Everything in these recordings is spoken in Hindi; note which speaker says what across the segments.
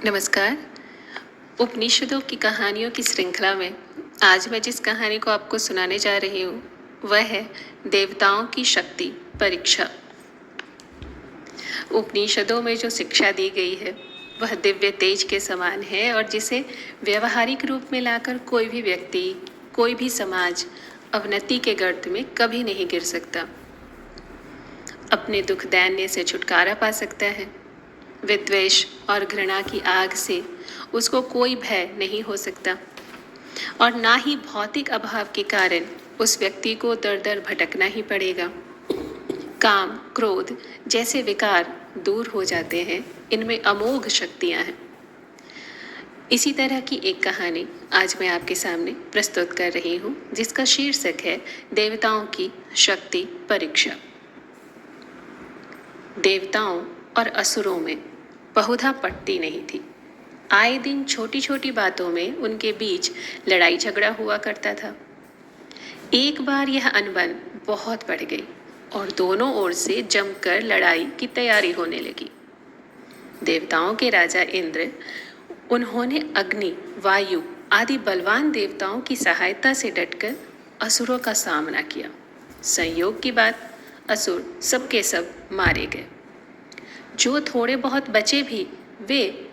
Speaker 1: नमस्कार। उपनिषदों की कहानियों की श्रृंखला में आज मैं जिस कहानी को आपको सुनाने जा रही हूँ वह है देवताओं की शक्ति परीक्षा। उपनिषदों में जो शिक्षा दी गई है वह दिव्य तेज के समान है और जिसे व्यवहारिक रूप में लाकर कोई भी व्यक्ति, कोई भी समाज अवनति के गर्त में कभी नहीं गिर सकता। अपने दुख दैन्य से छुटकारा पा सकता है। विद्वेष और घृणा की आग से उसको कोई भय नहीं हो सकता और ना ही भौतिक अभाव के कारण उस व्यक्ति को दर दर भटकना ही पड़ेगा। काम, क्रोध जैसे विकार दूर हो जाते हैं। इनमें अमोघ शक्तियां हैं। इसी तरह की एक कहानी आज मैं आपके सामने प्रस्तुत कर रही हूँ जिसका शीर्षक है देवताओं की शक्ति परीक्षा। देवताओं और असुरों में बहुधा पटती नहीं थी। आए दिन छोटी छोटी बातों में उनके बीच लड़ाई झगड़ा हुआ करता था। एक बार यह अनबन बहुत बढ़ गई और दोनों ओर से जमकर लड़ाई की तैयारी होने लगी। देवताओं के राजा इंद्र, उन्होंने अग्नि, वायु आदि बलवान देवताओं की सहायता से डटकर असुरों का सामना किया। संयोग की बात, असुर सबके सब मारे गए। जो थोड़े बहुत बचे भी वे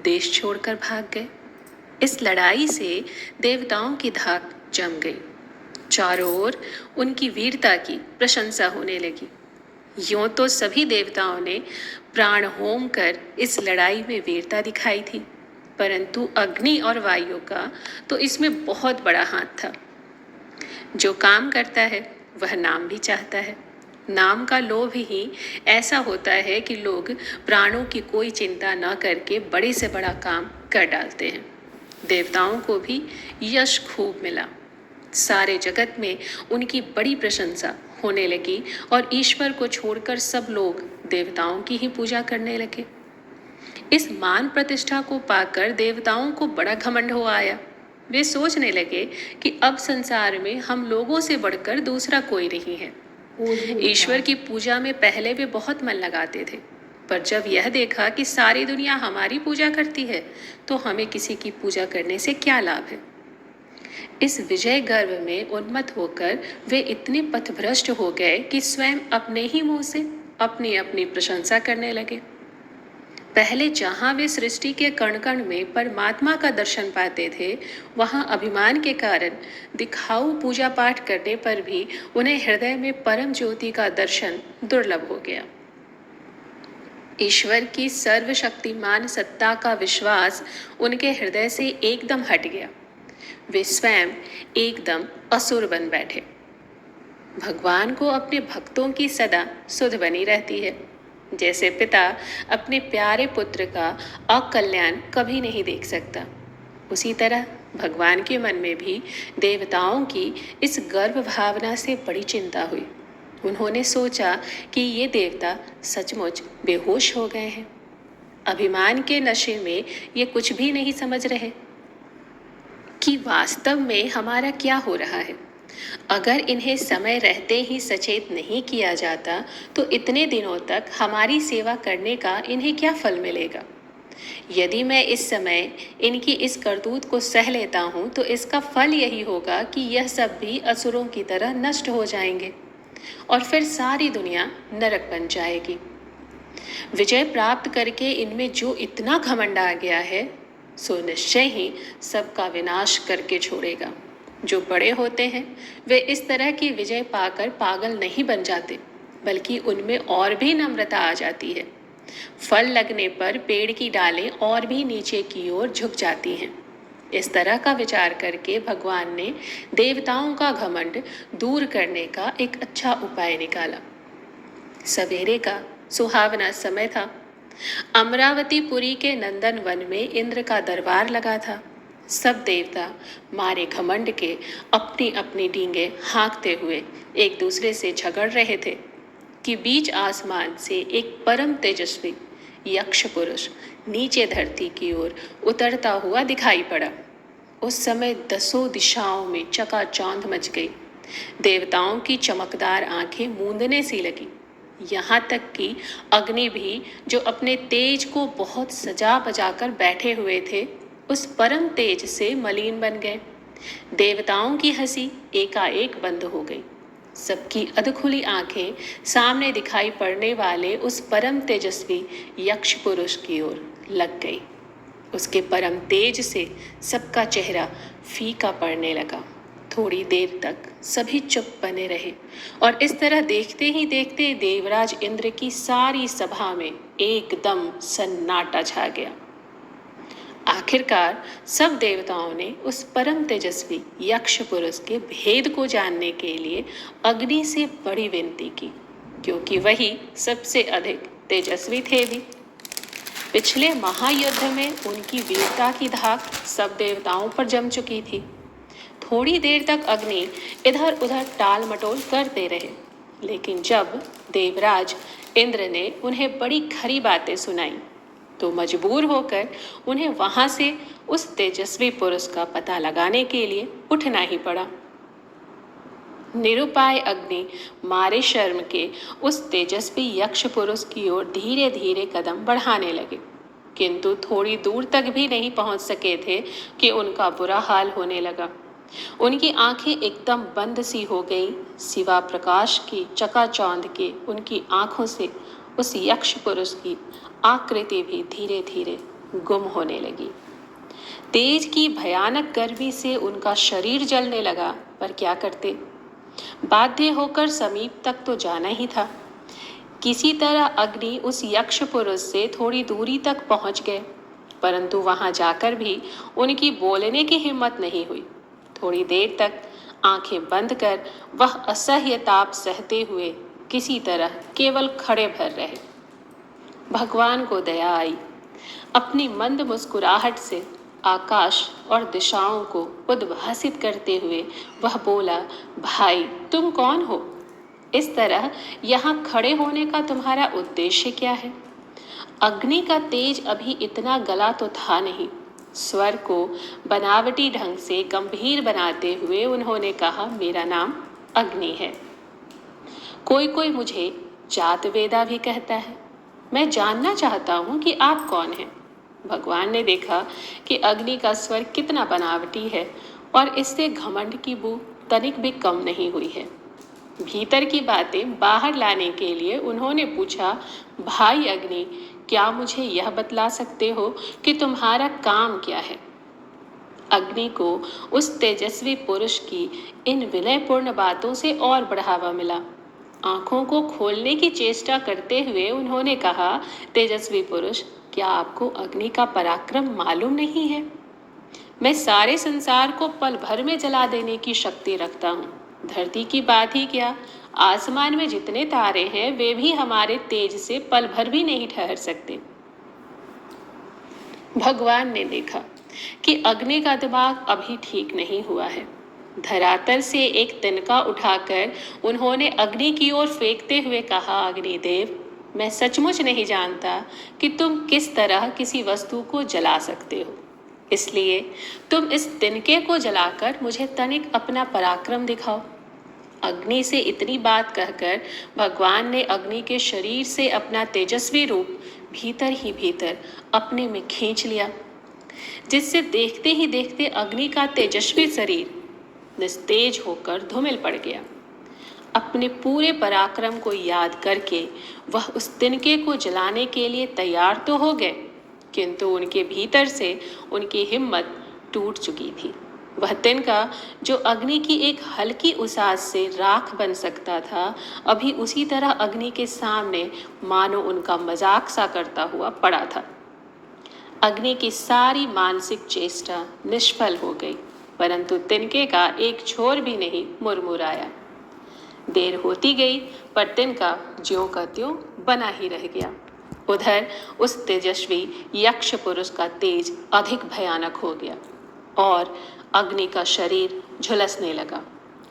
Speaker 1: देश छोड़कर भाग गए। इस लड़ाई से देवताओं की धाक जम गई। चारों ओर उनकी वीरता की प्रशंसा होने लगी। यूं तो सभी देवताओं ने प्राण होम कर इस लड़ाई में वीरता दिखाई थी, परंतु अग्नि और वायु का तो इसमें बहुत बड़ा हाथ था। जो काम करता है वह नाम भी चाहता है। नाम का लोभ ही ऐसा होता है कि लोग प्राणों की कोई चिंता न करके बड़े से बड़ा काम कर डालते हैं। देवताओं को भी यश खूब मिला। सारे जगत में उनकी बड़ी प्रशंसा होने लगी और ईश्वर को छोड़कर सब लोग देवताओं की ही पूजा करने लगे। इस मान प्रतिष्ठा को पाकर देवताओं को बड़ा घमंड हो आया। वे सोचने लगे कि अब संसार में हम लोगों से बढ़कर दूसरा कोई नहीं है। ईश्वर की पूजा में पहले वे बहुत मन लगाते थे, पर जब यह देखा कि सारी दुनिया हमारी पूजा करती है तो हमें किसी की पूजा करने से क्या लाभ है। इस विजय गर्व में उन्मत्त होकर वे इतने पथभ्रष्ट हो गए कि स्वयं अपने ही मुंह से अपनी अपनी प्रशंसा करने लगे। पहले जहाँ वे सृष्टि के कण कण में परमात्मा का दर्शन पाते थे, वहाँ अभिमान के कारण दिखाऊ पूजा पाठ करने पर भी उन्हें हृदय में परम ज्योति का दर्शन दुर्लभ हो गया। ईश्वर की सर्वशक्तिमान सत्ता का विश्वास उनके हृदय से एकदम हट गया। वे स्वयं एकदम असुर बन बैठे। भगवान को अपने भक्तों की सदा सुध बनी रहती है। जैसे पिता अपने प्यारे पुत्र का अकल्याण कभी नहीं देख सकता, उसी तरह भगवान के मन में भी देवताओं की इस गर्व भावना से बड़ी चिंता हुई। उन्होंने सोचा कि ये देवता सचमुच बेहोश हो गए हैं। अभिमान के नशे में ये कुछ भी नहीं समझ रहे कि वास्तव में हमारा क्या हो रहा है। अगर इन्हें समय रहते ही सचेत नहीं किया जाता तो इतने दिनों तक हमारी सेवा करने का इन्हें क्या फल मिलेगा। यदि मैं इस समय इनकी इस करतूत को सह लेता हूँ तो इसका फल यही होगा कि यह सब भी असुरों की तरह नष्ट हो जाएंगे और फिर सारी दुनिया नरक बन जाएगी। विजय प्राप्त करके इनमें जो इतना घमंड आ गया है सो निश्चय ही सबका विनाश करके छोड़ेगा। जो बड़े होते हैं वे इस तरह की विजय पाकर पागल नहीं बन जाते, बल्कि उनमें और भी नम्रता आ जाती है। फल लगने पर पेड़ की डालें और भी नीचे की ओर झुक जाती हैं। इस तरह का विचार करके भगवान ने देवताओं का घमंड दूर करने का एक अच्छा उपाय निकाला। सवेरे का सुहावना समय था। अमरावतीपुरी के नंदन वन में इंद्र का दरबार लगा था। सब देवता मारे घमंड के अपनी अपनी डींगे हाँकते हुए एक दूसरे से झगड़ रहे थे कि बीच आसमान से एक परम तेजस्वी यक्ष पुरुष नीचे धरती की ओर उतरता हुआ दिखाई पड़ा। उस समय दसों दिशाओं में चकाचौंध मच गई। देवताओं की चमकदार आंखें मूंदने सी लगी। यहाँ तक कि अग्नि भी, जो अपने तेज को बहुत सजा बजा कर बैठे हुए थे, उस परम तेज से मलिन बन गए। देवताओं की हंसी एकाएक बंद हो गई। सबकी अधखुली आंखें सामने दिखाई पड़ने वाले उस परम तेजस्वी यक्ष पुरुष की ओर लग गई। उसके परम तेज से सबका चेहरा फीका पड़ने लगा। थोड़ी देर तक सभी चुप बने रहे और इस तरह देखते ही देखते देवराज इंद्र की सारी सभा में एकदम सन्नाटा छा गया। आखिरकार सब देवताओं ने उस परम तेजस्वी यक्ष पुरुष के भेद को जानने के लिए अग्नि से बड़ी विनती की, क्योंकि वही सबसे अधिक तेजस्वी थे भी। पिछले महायुद्ध में उनकी वीरता की धाक सब देवताओं पर जम चुकी थी। थोड़ी देर तक अग्नि इधर उधर टाल मटोल करते रहे, लेकिन जब देवराज इंद्र ने उन्हें बड़ी खरी बातें सुनाई तो मजबूर होकर उन्हें वहां से उस तेजस्वी पुरुष का पता लगाने के लिए उठना ही पड़ा। निरुपाय अग्नि मारे शर्म के उस तेजस्वी यक्ष पुरुष की ओर धीरे धीरे कदम बढ़ाने लगे, किंतु थोड़ी दूर तक भी नहीं पहुंच सके थे कि उनका बुरा हाल होने लगा। उनकी आंखें एकदम बंद सी हो गई। सिवा प्रकाश की चकाचौंध के उनकी आंखों से उस यक्ष पुरुष की आकृति भी धीरे धीरे गुम होने लगी। तेज की भयानक गर्मी से उनका शरीर जलने लगा, पर क्या करते? बाध्य होकर समीप तक तो जाना ही था। किसी तरह अग्नि उस यक्ष पुरुष से थोड़ी दूरी तक पहुंच गए, परंतु वहां जाकर भी उनकी बोलने की हिम्मत नहीं हुई। थोड़ी देर तक आंखें बंद कर वह असह्य ताप सहते हुए किसी तरह केवल खड़े भर रहे। भगवान को दया आई। अपनी मंद मुस्कुराहट से आकाश और दिशाओं को उद्भासित करते हुए वह बोला, भाई तुम कौन हो? इस तरह यहाँ खड़े होने का तुम्हारा उद्देश्य क्या है? अग्नि का तेज अभी इतना गला तो था नहीं। स्वर को बनावटी ढंग से गंभीर बनाते हुए उन्होंने कहा, मेरा नाम अग्नि है। कोई कोई मुझे जात वेदा भी कहता है। मैं जानना चाहता हूँ कि आप कौन हैं। भगवान ने देखा कि अग्नि का स्वर कितना बनावटी है और इससे घमंड की बू तनिक भी कम नहीं हुई है। भीतर की बातें बाहर लाने के लिए उन्होंने पूछा, भाई अग्नि, क्या मुझे यह बतला सकते हो कि तुम्हारा काम क्या है? अग्नि को उस तेजस्वी पुरुष की इन विनयपूर्ण बातों से और बढ़ावा मिला। आंखों को खोलने की चेष्टा करते हुए उन्होंने कहा, तेजस्वी पुरुष, क्या आपको अग्नि का पराक्रम मालूम नहीं है? मैं सारे संसार को पल भर में जला देने की शक्ति रखता हूँ। धरती की बात ही क्या, आसमान में जितने तारे हैं वे भी हमारे तेज से पल भर भी नहीं ठहर सकते। भगवान ने देखा कि अग्नि का दिमाग अभी ठीक नहीं हुआ है। धरातल से एक तिनका उठाकर उन्होंने अग्नि की ओर फेंकते हुए कहा, अग्निदेव, मैं सचमुच नहीं जानता कि तुम किस तरह किसी वस्तु को जला सकते हो, इसलिए तुम इस तिनके को जलाकर मुझे तनिक अपना पराक्रम दिखाओ। अग्नि से इतनी बात कहकर भगवान ने अग्नि के शरीर से अपना तेजस्वी रूप भीतर ही भीतर अपने में खींच लिया, जिससे देखते ही देखते अग्नि का तेजस्वी शरीर निस्तेज होकर धूमिल पड़ गया। अपने पूरे पराक्रम को याद करके वह उस तिनके को जलाने के लिए तैयार तो हो गए, किंतु उनके भीतर से उनकी हिम्मत टूट चुकी थी। वह तिनका जो अग्नि की एक हल्की उसास से राख बन सकता था, अभी उसी तरह अग्नि के सामने मानो उनका मजाक सा करता हुआ पड़ा था। अग्नि की सारी मानसिक चेष्टा निष्फल हो गई, परंतु तिनके का एक छोर भी नहीं मुरमुराया। देर होती गई, पर तिनका ज्यों का त्यों बना ही रह गया। उधर उस तेजस्वी यक्ष पुरुष का तेज अधिक भयानक हो गया और अग्नि का शरीर झुलसने लगा।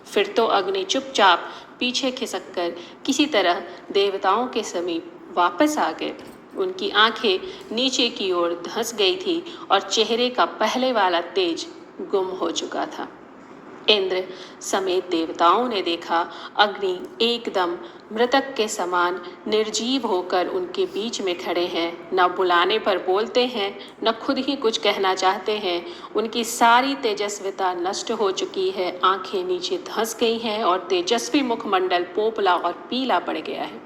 Speaker 1: फिर तो अग्नि चुपचाप पीछे खिसककर किसी तरह देवताओं के समीप वापस आ गए। उनकी आंखें नीचे की ओर धंस गई थी और चेहरे का पहले वाला तेज गुम हो चुका था। इंद्र समेत देवताओं ने देखा अग्नि एकदम मृतक के समान निर्जीव होकर उनके बीच में खड़े हैं। न बुलाने पर बोलते हैं, न खुद ही कुछ कहना चाहते हैं। उनकी सारी तेजस्विता नष्ट हो चुकी है, आंखें नीचे धंस गई हैं और तेजस्वी मुखमंडल पोपला और पीला पड़ गया है।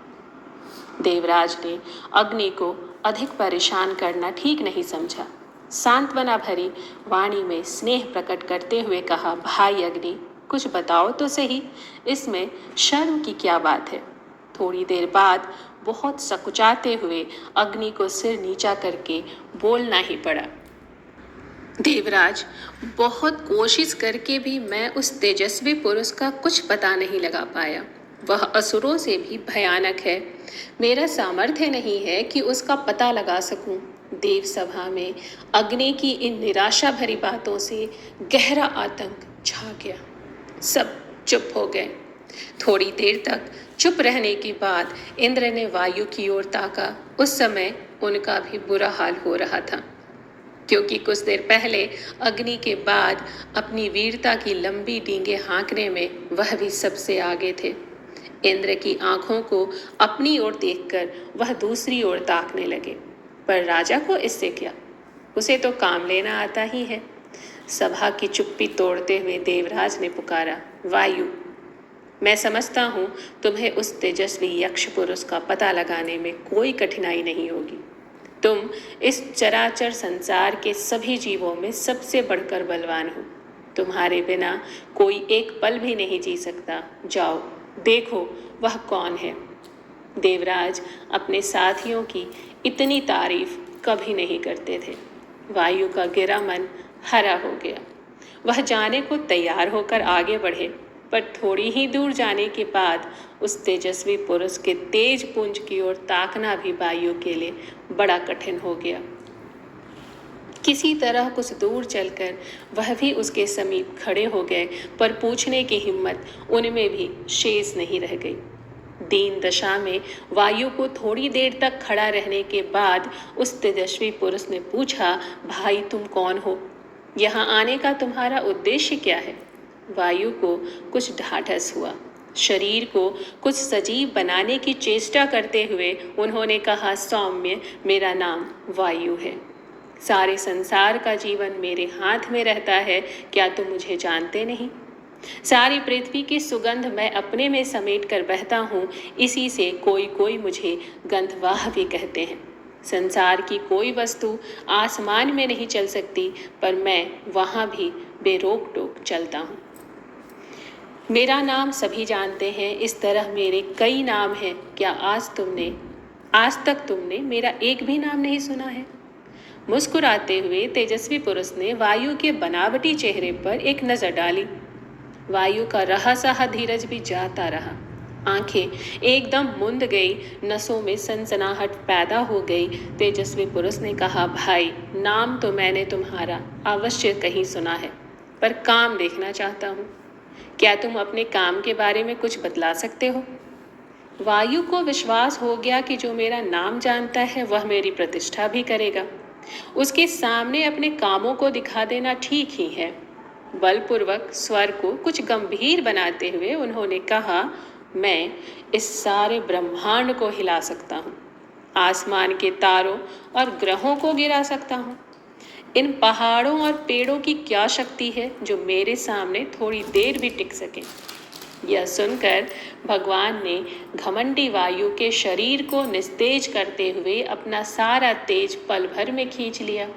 Speaker 1: देवराज ने अग्नि को अधिक परेशान करना ठीक नहीं समझा। सांत्वना भरी वाणी में स्नेह प्रकट करते हुए कहा, भाई अग्नि, कुछ बताओ तो सही, इसमें शर्म की क्या बात है। थोड़ी देर बाद बहुत सकुचाते हुए अग्नि को सिर नीचा करके बोलना ही पड़ा। देवराज, बहुत कोशिश करके भी मैं उस तेजस्वी पुरुष का कुछ पता नहीं लगा पाया। वह असुरों से भी भयानक है। मेरा सामर्थ्य नहीं है कि उसका पता लगा सकूं। देव सभा में अग्नि की इन निराशा भरी बातों से गहरा आतंक छा गया। सब चुप हो गए। थोड़ी देर तक चुप रहने के बाद इंद्र ने वायु की ओर ताका। उस समय उनका भी बुरा हाल हो रहा था, क्योंकि कुछ देर पहले अग्नि के बाद अपनी वीरता की लंबी डींगे हाँकने में वह भी सबसे आगे थे। इंद्र की आंखों को अपनी ओर देखकर वह दूसरी ओर ताकने लगे, पर राजा को इससे क्या, उसे तो काम लेना आता ही है। सभा की चुप्पी तोड़ते हुए देवराज ने पुकारा, वायु, मैं समझता हूँ तुम्हें उस तेजस्वी यक्ष पुरुष का पता लगाने में कोई कठिनाई नहीं होगी। तुम इस चराचर संसार के सभी जीवों में सबसे बढ़कर बलवान हो। तुम्हारे बिना कोई एक पल भी नहीं जी सकता। जाओ, देखो वह कौन है। देवराज अपने साथियों की इतनी तारीफ कभी नहीं करते थे। वायु का गिरा मन हरा हो गया। वह जाने को तैयार होकर आगे बढ़े, पर थोड़ी ही दूर जाने के बाद उस तेजस्वी पुरुष के तेज पुंज की ओर ताकना भी वायु के लिए बड़ा कठिन हो गया। किसी तरह कुछ दूर चलकर वह भी उसके समीप खड़े हो गए, पर पूछने की हिम्मत उनमें भी शेष नहीं रह गई। दीन दशा में वायु को थोड़ी देर तक खड़ा रहने के बाद उस तेजस्वी पुरुष ने पूछा, भाई तुम कौन हो? यहाँ आने का तुम्हारा उद्देश्य क्या है? वायु को कुछ ढाढ़स हुआ। शरीर को कुछ सजीव बनाने की चेष्टा करते हुए उन्होंने कहा, सौम्य, मेरा नाम वायु है। सारे संसार का जीवन मेरे हाथ में रहता है, क्या तुम मुझे जानते नहीं? सारी पृथ्वी की सुगंध मैं अपने में समेट कर बहता हूँ, इसी से कोई कोई मुझे गंधवाह भी कहते हैं। संसार की कोई वस्तु आसमान में नहीं चल सकती, पर मैं वहाँ भी बेरोक टोक चलता हूँ। मेरा नाम सभी जानते हैं, इस तरह मेरे कई नाम हैं। क्या आज तक तुमने मेरा एक भी नाम नहीं सुना है? मुस्कुराते हुए तेजस्वी पुरुष ने वायु के बनावटी चेहरे पर एक नजर डाली। वायु का रहा सहा धीरज भी जाता रहा। आंखें एकदम मुंद गई, नसों में सनसनाहट पैदा हो गई। तेजस्वी पुरुष ने कहा, भाई, नाम तो मैंने तुम्हारा अवश्य कहीं सुना है, पर काम देखना चाहता हूँ। क्या तुम अपने काम के बारे में कुछ बतला सकते हो? वायु को विश्वास हो गया कि जो मेरा नाम जानता है वह मेरी प्रतिष्ठा भी करेगा। उसके सामने अपने कामों को दिखा देना ठीक ही है। बलपूर्वक स्वर को कुछ गंभीर बनाते हुए उन्होंने कहा, मैं इस सारे ब्रह्मांड को हिला सकता हूँ, आसमान के तारों और ग्रहों को गिरा सकता हूँ। इन पहाड़ों और पेड़ों की क्या शक्ति है जो मेरे सामने थोड़ी देर भी टिक सके? यह सुनकर भगवान ने घमंडी वायु के शरीर को निस्तेज करते हुए अपना सारा तेज पल भर में खींच लिया,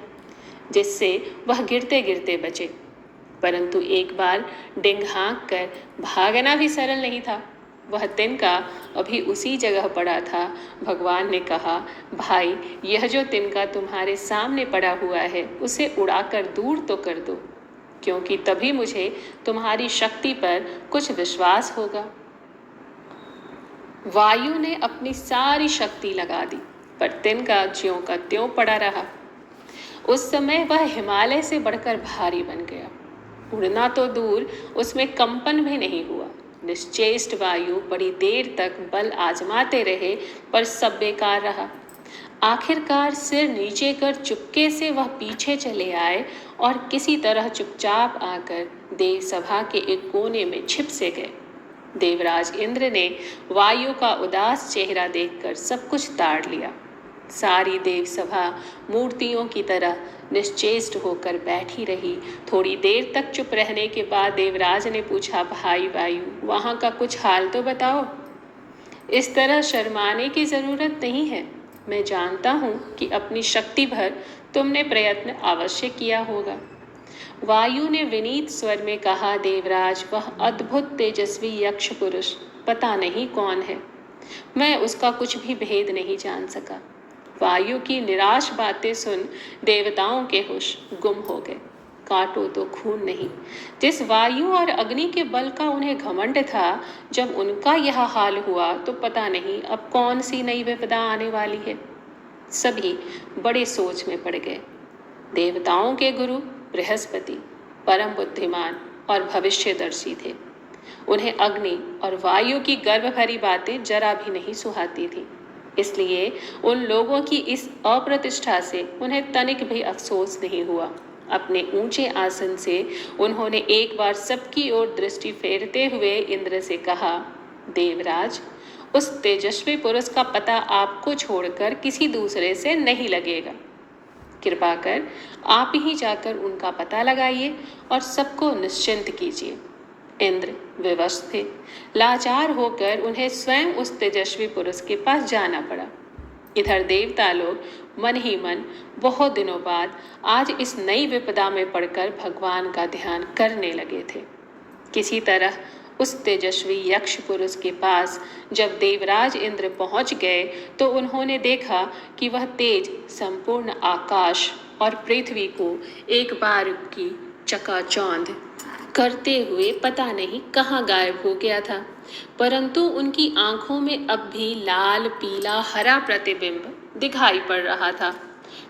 Speaker 1: जिससे वह गिरते गिरते बचे। परंतु एक बार डिंग हाँक कर भागना भी सरल नहीं था। वह तिनका अभी उसी जगह पड़ा था। भगवान ने कहा, भाई, यह जो तिनका तुम्हारे सामने पड़ा हुआ है उसे उड़ाकर दूर तो कर दो, क्योंकि तभी मुझे तुम्हारी शक्ति पर कुछ विश्वास होगा। वायु ने अपनी सारी शक्ति लगा दी, पर तिनका ज्यों का त्यों पड़ा रहा। उस समय वह हिमालय से बढ़कर भारी बन गया। उड़ना तो दूर, उसमें कंपन भी नहीं हुआ। निश्चेष्ट वायु बड़ी देर तक बल आजमाते रहे, पर सब बेकार रहा। आखिरकार सिर नीचे कर चुपके से वह पीछे चले आए और किसी तरह चुपचाप आकर देव सभा के एक कोने में छिप से गए। देवराज इंद्र ने वायु का उदास चेहरा देखकर सब कुछ ताड़ लिया। सारी देव सभा मूर्तियों की तरह निश्चेष्ट होकर बैठी रही। थोड़ी देर तक चुप रहने के बाद देवराज ने पूछा, भाई वायु, वहां का कुछ हाल तो बताओ। इस तरह शर्माने की जरूरत नहीं है। मैं जानता हूं कि अपनी शक्ति भर तुमने प्रयत्न अवश्य किया होगा। वायु ने विनीत स्वर में कहा, देवराज, वह अद्भुत तेजस्वी यक्ष पुरुष पता नहीं कौन है। मैं उसका कुछ भी भेद नहीं जान सका। वायु की निराश बातें सुन देवताओं के होश गुम हो गए। काटो तो खून नहीं। जिस वायु और अग्नि के बल का उन्हें घमंड था, जब उनका यह हाल हुआ तो पता नहीं अब कौन सी नई विपदा आने वाली है। सभी बड़े सोच में पड़ गए। देवताओं के गुरु बृहस्पति परम बुद्धिमान और भविष्यदर्शी थे। उन्हें अग्नि और वायु की गर्व भरी बातें जरा भी नहीं सुहाती थी। इसलिए उन लोगों की इस अप्रतिष्ठा से उन्हें तनिक भी अफसोस नहीं हुआ। अपने ऊंचे आसन से उन्होंने एक बार सबकी ओर दृष्टि फेरते हुए इंद्र से कहा, देवराज, उस तेजस्वी पुरुष का पता आपको छोड़कर किसी दूसरे से नहीं लगेगा। कृपा कर आप ही जाकर उनका पता लगाइए और सबको निश्चिंत कीजिए। इंद्र विवश थे। लाचार होकर उन्हें स्वयं उस तेजस्वी पुरुष के पास जाना पड़ा। इधर देवता लोग मन ही मन बहुत दिनों बाद आज इस नई विपदा में पड़कर भगवान का ध्यान करने लगे थे। किसी तरह उस तेजस्वी यक्ष पुरुष के पास जब देवराज इंद्र पहुंच गए तो उन्होंने देखा कि वह तेज संपूर्ण आकाश और पृथ्वी को एक बार की चकाचौंध करते हुए पता नहीं कहाँ गायब हो गया था, परंतु उनकी आंखों में अब भी लाल पीला हरा प्रतिबिंब दिखाई पड़ रहा था।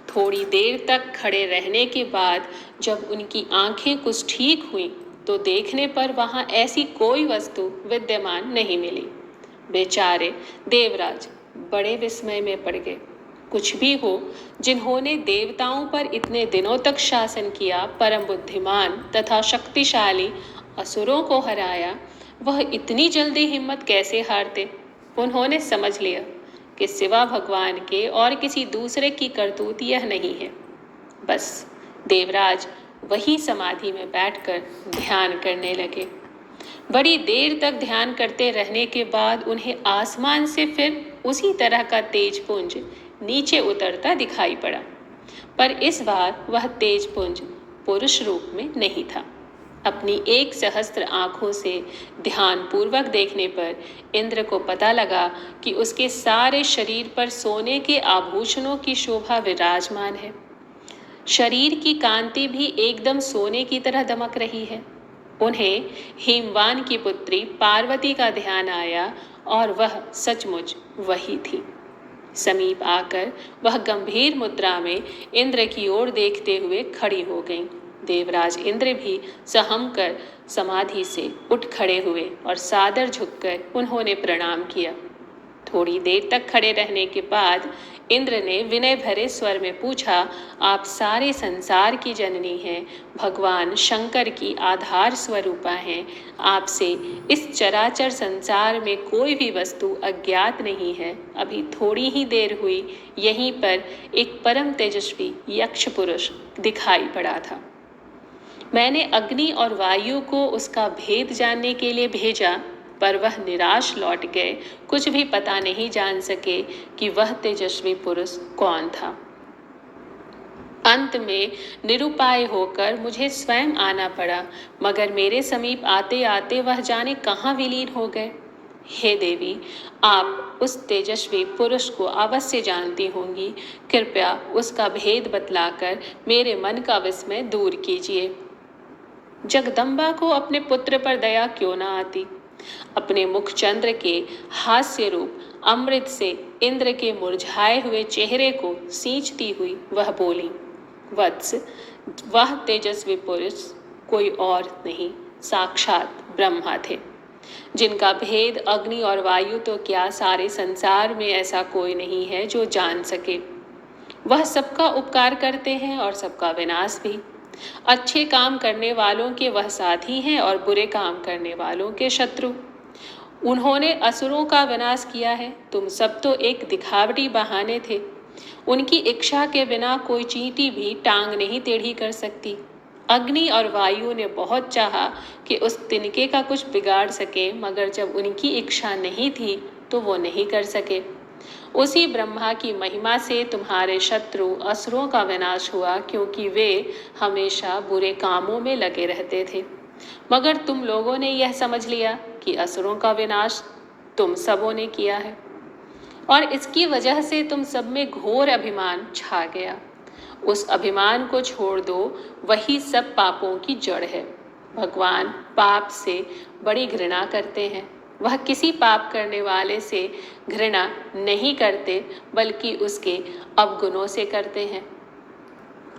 Speaker 1: थोड़ी देर तक खड़े रहने के बाद जब उनकी आंखें कुछ ठीक हुई तो देखने पर वहां ऐसी कोई वस्तु विद्यमान नहीं मिली। बेचारे देवराज बड़े विस्मय में पड़ गए। कुछ भी हो, जिन्होंने देवताओं पर इतने दिनों तक शासन किया, परम बुद्धिमान तथा शक्तिशाली असुरों को हराया, वह इतनी जल्दी हिम्मत कैसे हारते। उन्होंने समझ लिया कि सिवा भगवान के और किसी दूसरे की करतूत यह नहीं है। बस देवराज वही समाधि में बैठकर ध्यान करने लगे। बड़ी देर तक ध्यान करते रहने के बाद उन्हें आसमान से फिर उसी तरह का तेजपुंज नीचे उतरता दिखाई पड़ा, पर इस बार वह तेजपुंज पुरुष रूप में नहीं था। अपनी 1 सहस्त्र आंखों से ध्यान पूर्वक देखने पर इंद्र को पता लगा कि उसके सारे शरीर पर सोने के आभूषणों की शोभा विराजमान है। शरीर की कांति भी एकदम सोने की तरह दमक रही है। उन्हें हिमवान की पुत्री पार्वती का ध्यान आया और वह सचमुच वही थी। समीप आकर वह गंभीर मुद्रा में इंद्र की ओर देखते हुए खड़ी हो गईं। देवराज इंद्र भी सहम कर समाधि से उठ खड़े हुए और सादर झुककर उन्होंने प्रणाम किया। थोड़ी देर तक खड़े रहने के बाद इंद्र ने विनय भरे स्वर में पूछा, आप सारे संसार की जननी हैं, भगवान शंकर की आधार स्वरूपा हैं। आपसे इस चराचर संसार में कोई भी वस्तु अज्ञात नहीं है। अभी थोड़ी ही देर हुई, यहीं पर एक परम तेजस्वी यक्ष पुरुष दिखाई पड़ा था। मैंने अग्नि और वायु को उसका भेद जानने के लिए भेजा, पर वह निराश लौट गए। कुछ भी पता नहीं जान सके कि वह तेजस्वी पुरुष कौन था। अंत में निरुपाय होकर मुझे स्वयं आना पड़ा, मगर मेरे समीप आते आते वह जाने कहाँ विलीन हो गए। हे देवी, आप उस तेजस्वी पुरुष को अवश्य जानती होंगी। कृपया उसका भेद बतलाकर मेरे मन का विस्मय दूर कीजिए। जगदम्बा को अपने पुत्र पर दया क्यों न आती। अपने मुख चंद्र के हास्य रूप अमृत से इंद्र के मुरझाए हुए चेहरे को सींचती हुई वह बोली, वत्स, वह तेजस्वी पुरुष कोई और नहीं, साक्षात ब्रह्मा थे, जिनका भेद अग्नि और वायु तो क्या सारे संसार में ऐसा कोई नहीं है जो जान सके। वह सबका उपकार करते हैं और सबका विनाश भी। अच्छे काम करने वालों के वह साथी हैं और बुरे काम करने वालों के शत्रु। उन्होंने असुरों का विनाश किया है, तुम सब तो एक दिखावटी बहाने थे। उनकी इच्छा के बिना कोई चींटी भी टांग नहीं टेढ़ी कर सकती। अग्नि और वायु ने बहुत चाहा कि उस तिनके का कुछ बिगाड़ सके, मगर जब उनकी इच्छा नहीं थी तो वो नहीं कर सके। उसी ब्रह्मा की महिमा से तुम्हारे शत्रु असुरों का विनाश हुआ, क्योंकि वे हमेशा बुरे कामों में लगे रहते थे। मगर तुम लोगों ने यह समझ लिया कि असुरों का विनाश तुम सबों ने किया है, और इसकी वजह से तुम सब में घोर अभिमान छा गया। उस अभिमान को छोड़ दो, वही सब पापों की जड़ है। भगवान पाप से बड़ी घृणा करते हैं। वह किसी पाप करने वाले से घृणा नहीं करते, बल्कि उसके अवगुणों से करते हैं।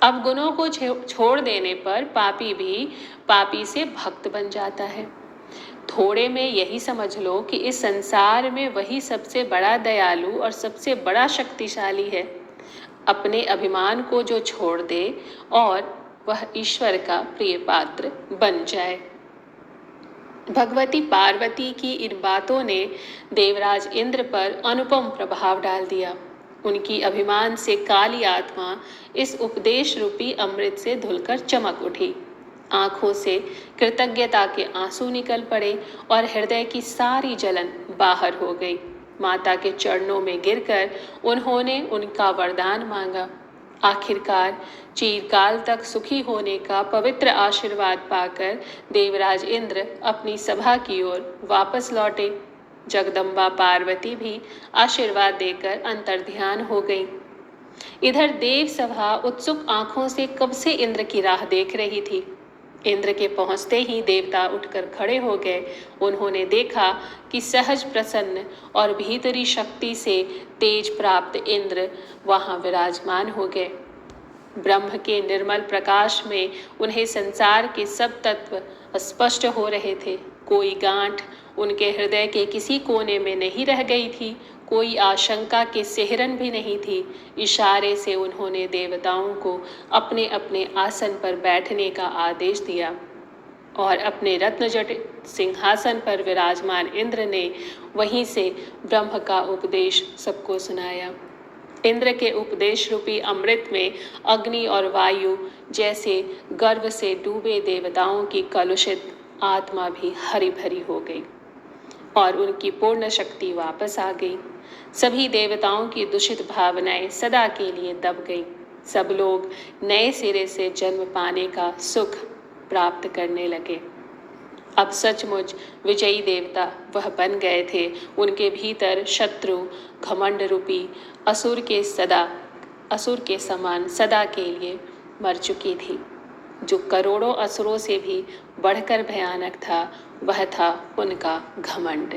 Speaker 1: अवगुणों को छोड़ देने पर पापी भी पापी से भक्त बन जाता है। थोड़े में यही समझ लो कि इस संसार में वही सबसे बड़ा दयालु और सबसे बड़ा शक्तिशाली है। अपने अभिमान को जो छोड़ दे और वह ईश्वर का प्रिय पात्र बन जाए। भगवती पार्वती की इन बातों ने देवराज इंद्र पर अनुपम प्रभाव डाल दिया। उनकी अभिमान से काली आत्मा इस उपदेश रूपी अमृत से धुलकर चमक उठी। आंखों से कृतज्ञता के आंसू निकल पड़े और हृदय की सारी जलन बाहर हो गई। माता के चरणों में गिरकर उन्होंने उनका वरदान मांगा। आखिरकार चिरकाल तक सुखी होने का पवित्र आशीर्वाद पाकर देवराज इंद्र अपनी सभा की ओर वापस लौटे। जगदम्बा पार्वती भी आशीर्वाद देकर अंतर्ध्यान हो गई। इधर देव सभा उत्सुक आंखों से कब से इंद्र की राह देख रही थी। इंद्र के पहुंचते ही देवता उठकर खड़े हो गए। उन्होंने देखा कि सहज प्रसन्न और भीतरी शक्ति से तेज प्राप्त इंद्र वहां विराजमान हो गए। ब्रह्म के निर्मल प्रकाश में उन्हें संसार के सब तत्व स्पष्ट हो रहे थे। कोई गांठ उनके हृदय के किसी कोने में नहीं रह गई थी, कोई आशंका के सिहरन भी नहीं थी। इशारे से उन्होंने देवताओं को अपने अपने आसन पर बैठने का आदेश दिया और अपने रत्नजटित सिंहासन पर विराजमान इंद्र ने वहीं से ब्रह्म का उपदेश सबको सुनाया। इंद्र के उपदेश रूपी अमृत में अग्नि और वायु जैसे गर्व से डूबे देवताओं की कलुषित आत्मा भी हरी भरी हो गई और उनकी पूर्ण शक्ति वापस आ गई। सभी देवताओं की दूषित भावनाएं सदा के लिए दब गई। सब लोग नए सिरे से जन्म पाने का सुख प्राप्त करने लगे। अब सचमुच विजयी देवता वह बन गए थे। उनके भीतर शत्रु घमंड रूपी असुर के समान सदा के लिए मर चुकी थी। जो करोड़ों असुरों से भी बढ़कर भयानक था, वह था उनका घमंड।